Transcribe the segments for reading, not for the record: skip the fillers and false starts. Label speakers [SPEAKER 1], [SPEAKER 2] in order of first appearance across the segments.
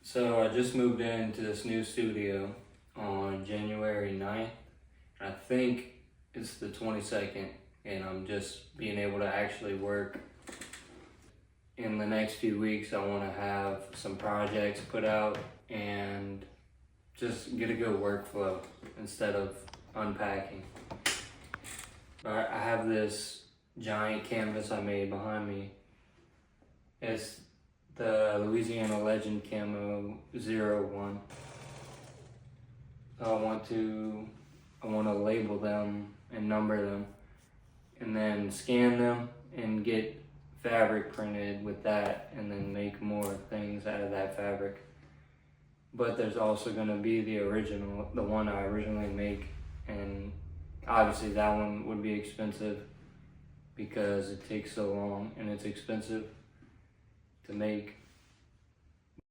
[SPEAKER 1] So I just moved into this new studio on January 9th. I think it's the 22nd, and I'm just being able to actually work. In the next few weeks, I want to have some projects put out and just get a good workflow instead of unpacking. But I have this giant canvas I made behind me. It's the Louisiana Legend Camo 01. So I want to label them and number them, and then scan them and get fabric printed with that, and then make more things out of that fabric. But there's also going to be the original, the one I originally make, and obviously that one would be expensive because it takes so long and it's expensive to make.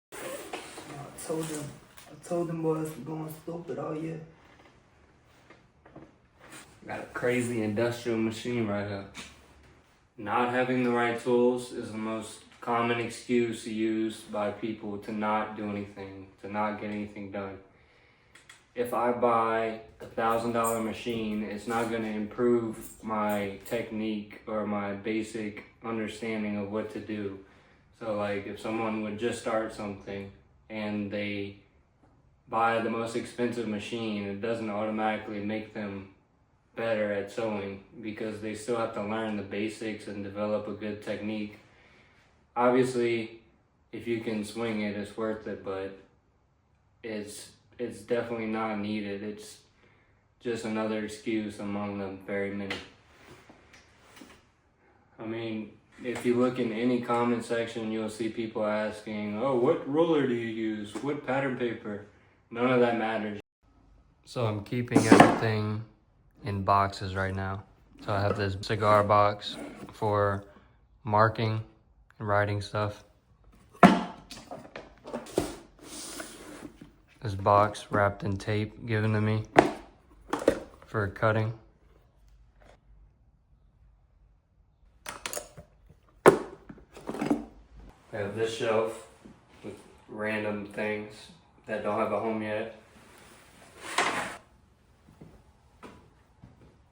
[SPEAKER 2] I told them boys we're going stupid all year.
[SPEAKER 1] Got a crazy industrial machine right here. Not having the right tools is the most common excuse used by people to not do anything, to not get anything done. If I buy $1,000 machine, it's not going to improve my technique or my basic understanding of what to do. So like if someone would just start something and they buy the most expensive machine, it doesn't automatically make them better at sewing, because they still have to learn the basics and develop a good technique. Obviously, if you can swing it, it's worth it, but it's definitely not needed. It's just another excuse among the very many. I mean, if you look in any comment section, you'll see people asking, oh, what roller do you use? What pattern paper? None of that matters. So I'm keeping everything in boxes right now. So I have this cigar box for marking and writing stuff. This box wrapped in tape given to me for cutting. I have this shelf with random things that don't have a home yet.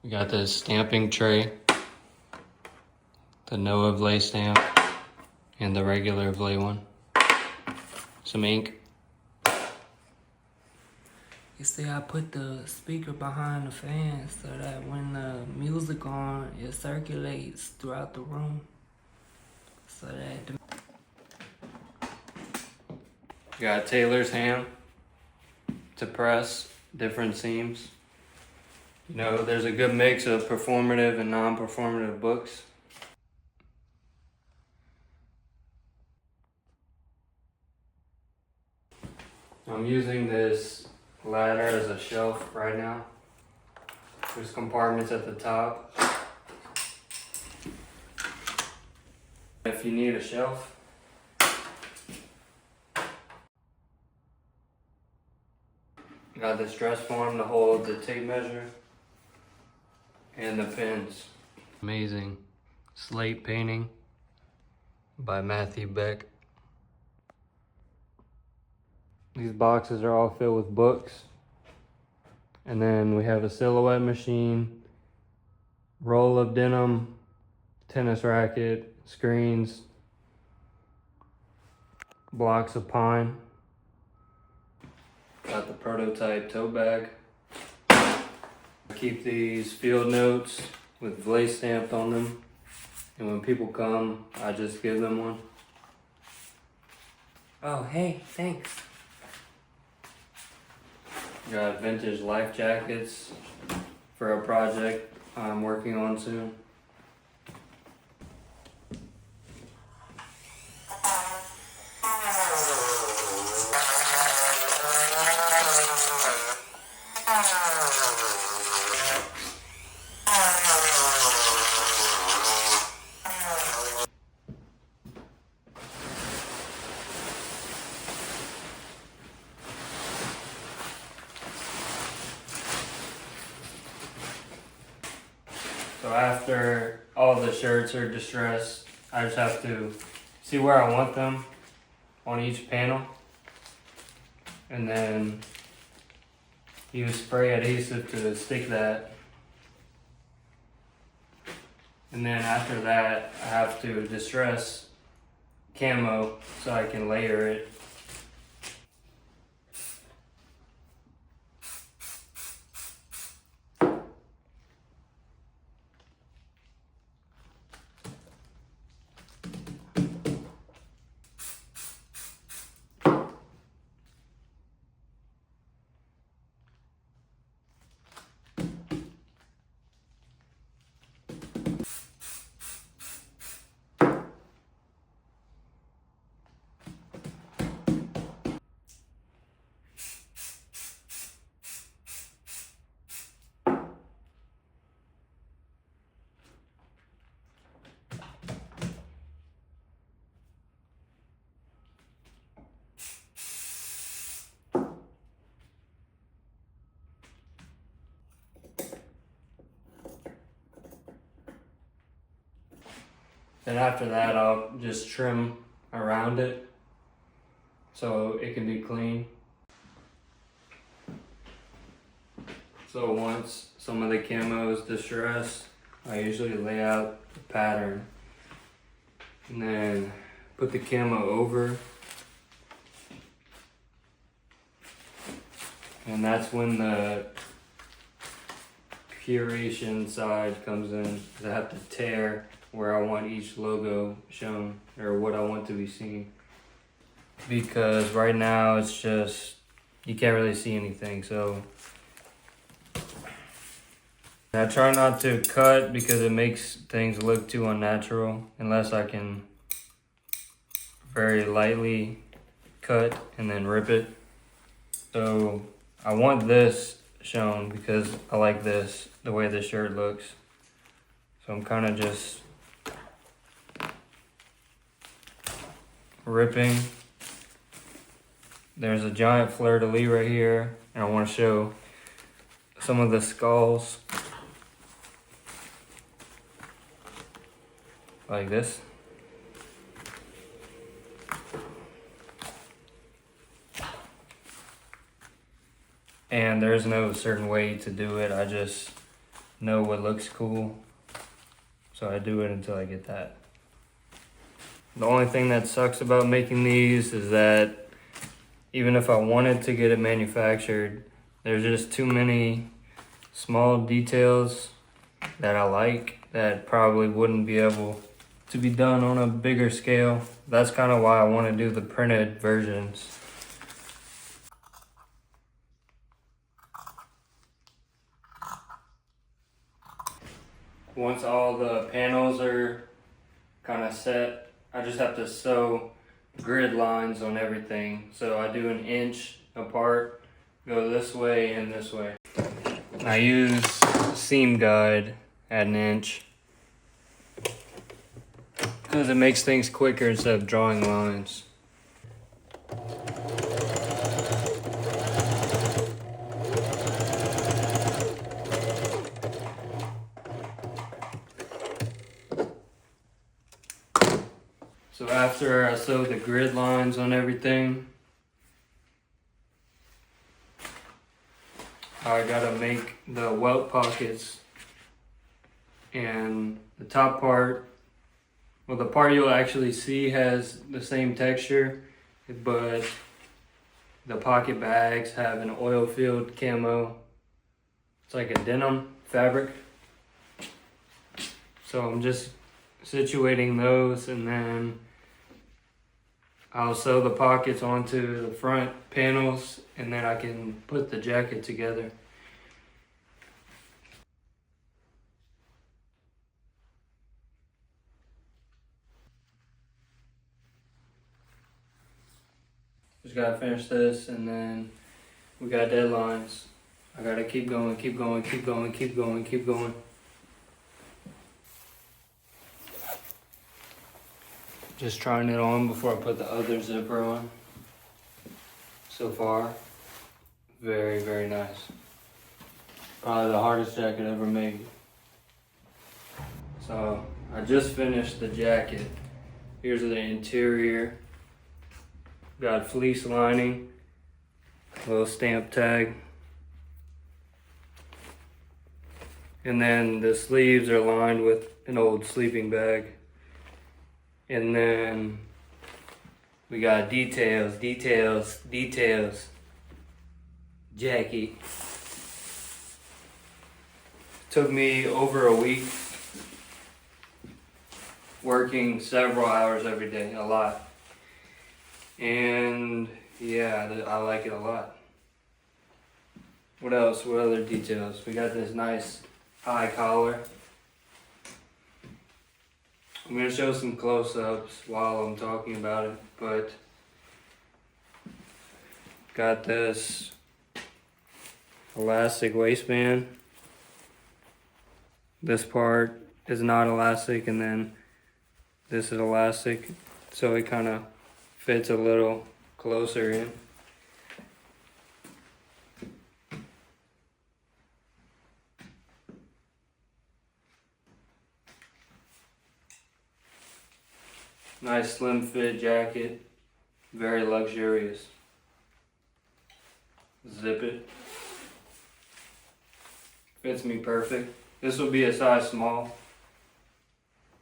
[SPEAKER 1] We got this stamping tray, the Noah Vlay stamp, and the regular Vlay one. Some ink.
[SPEAKER 2] You see, I put the speaker behind the fan so that when the music on, it circulates throughout the room. So that
[SPEAKER 1] Got tailor's ham to press different seams. You know, there's a good mix of performative and non-performative books. I'm using this ladder as a shelf right now. There's compartments at the top. If you need a shelf, got this dress form to hold the tape measure and the pins. Amazing slate painting by Matthew Beck. These boxes are all filled with books. And then we have a silhouette machine, roll of denim, tennis racket, screens, blocks of pine. Got the prototype tote bag. Keep these field notes with Vlay stamped on them. And when people come, I just give them one.
[SPEAKER 2] oh, hey, thanks.
[SPEAKER 1] Got vintage life jackets for a project I'm working on soon. So after all the shirts are distressed, I just have to see where I want them on each panel. and then use spray adhesive to stick that. And then after that, I have to distress camo so I can layer it. Then after that, I'll just trim around it so it can be clean. So once some of the camo is distressed, I usually lay out the pattern and then put the camo over. And that's when the curation side comes in. I have to tear where I want each logo shown, or what I want to be seen. Because right now it's just, you can't really see anything, so. I try not to cut because it makes things look too unnatural, unless I can very lightly cut and then rip it. So I want this shown because I like this, the way this shirt looks. So I'm kind of just ripping. There's a giant fleur-de-lis right here, and I want to show some of the skulls. Like this. And there's no certain way to do it. I just know what looks cool. So I do it until I get that. The only thing that sucks about making these is that even if I wanted to get it manufactured, there's just too many small details that I like that probably wouldn't be able to be done on a bigger scale. That's kind of why I want to do the printed versions. Once all the panels are kind of set, I just have to sew grid lines on everything. So I do 1 inch apart, go this way and this way. I use seam guide at 1 inch because it makes things quicker instead of drawing lines. So after I sew the grid lines on everything, I gotta make the welt pockets, and the top part, well, the part you'll actually see has the same texture, but the pocket bags have an oil filled camo. It's like a denim fabric. So I'm just situating those, and then I'll sew the pockets onto the front panels, and then I can put the jacket together. Just gotta finish this, and then we got deadlines. I gotta keep going, keep going, keep going, keep going, keep going. Just trying it on before I put the other zipper on. So far, very, very nice. Probably the hardest jacket ever made. So I just finished the jacket. Here's the interior. Got fleece lining. little stamp tag. And then the sleeves are lined with an old sleeping bag. And then we got details. Jacket. Took me over a week, working several hours every day, a lot. And yeah, I like it a lot. What else? What other details? We got this nice high collar. I'm gonna show some close-ups while I'm talking about it, but got this elastic waistband. This part is not elastic, and then this is elastic, so it kind of fits a little closer in. Nice slim fit jacket, very luxurious. Zip it. Fits me perfect. This will be a size small.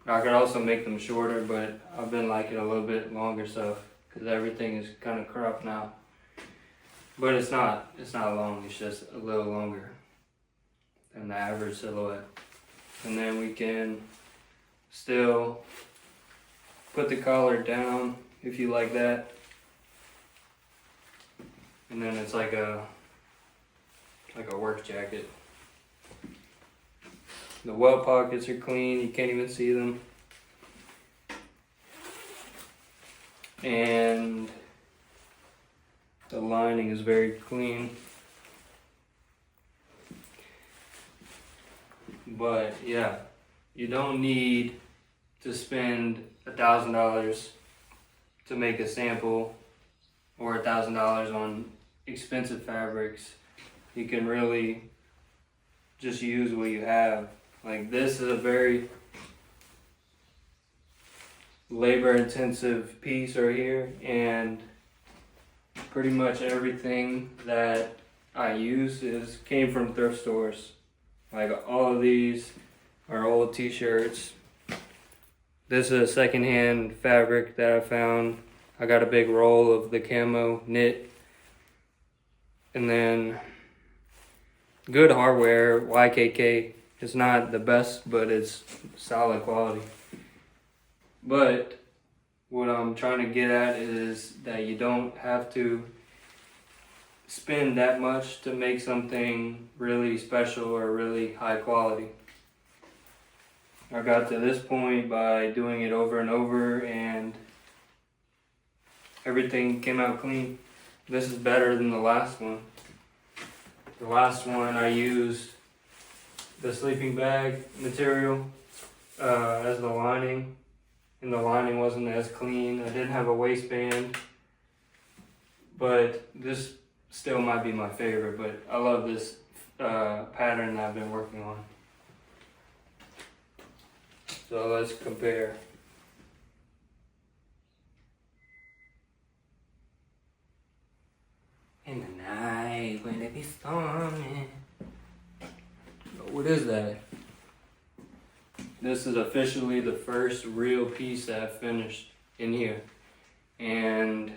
[SPEAKER 1] I could also make them shorter, but I've been liking a little bit longer stuff because everything is kind of cropped now. But it's not long, it's just a little longer than the average silhouette. And then we can still put the collar down if you like that. And then it's like a work jacket. The welt pockets are clean, you can't even see them. And the lining is very clean. But yeah, you don't need to spend $1,000 to make a sample or $1,000 on expensive fabrics. You can really just use what you have. Like, this is a very labor intensive piece right here, and pretty much everything that I use came from thrift stores. Like, all of these are old t-shirts. This is a secondhand fabric that I found. I got a big roll of the camo knit. And then good hardware, YKK. It's not the best, but it's solid quality. But what I'm trying to get at is that you don't have to spend that much to make something really special or really high quality. I got to this point by doing it over and over, and everything came out clean. This is better than the last one. The last one I used the sleeping bag material as the lining, and the lining wasn't as clean. I didn't have a waistband, but this still might be my favorite. But I love this pattern that I've been working on. So let's compare. In the night when it be storming. What is that? This is officially the first real piece that I finished in here. And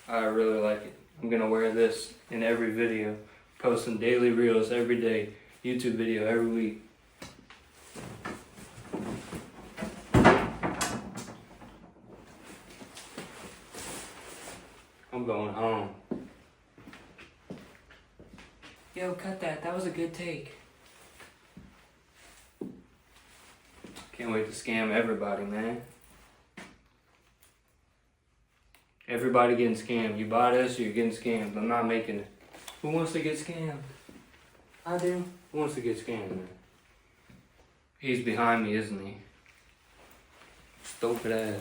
[SPEAKER 1] I really like it. I'm gonna wear this in every video. Posting daily reels every day. YouTube video every week. I'm going home. Yo, cut that. That was a good take. Can't wait to scam everybody, man. Everybody getting scammed. You buy this, you're getting scammed. I'm not making it. Who wants to get scammed? I do. Who wants to get scammed, man? He's behind me, isn't he? Stupid ass.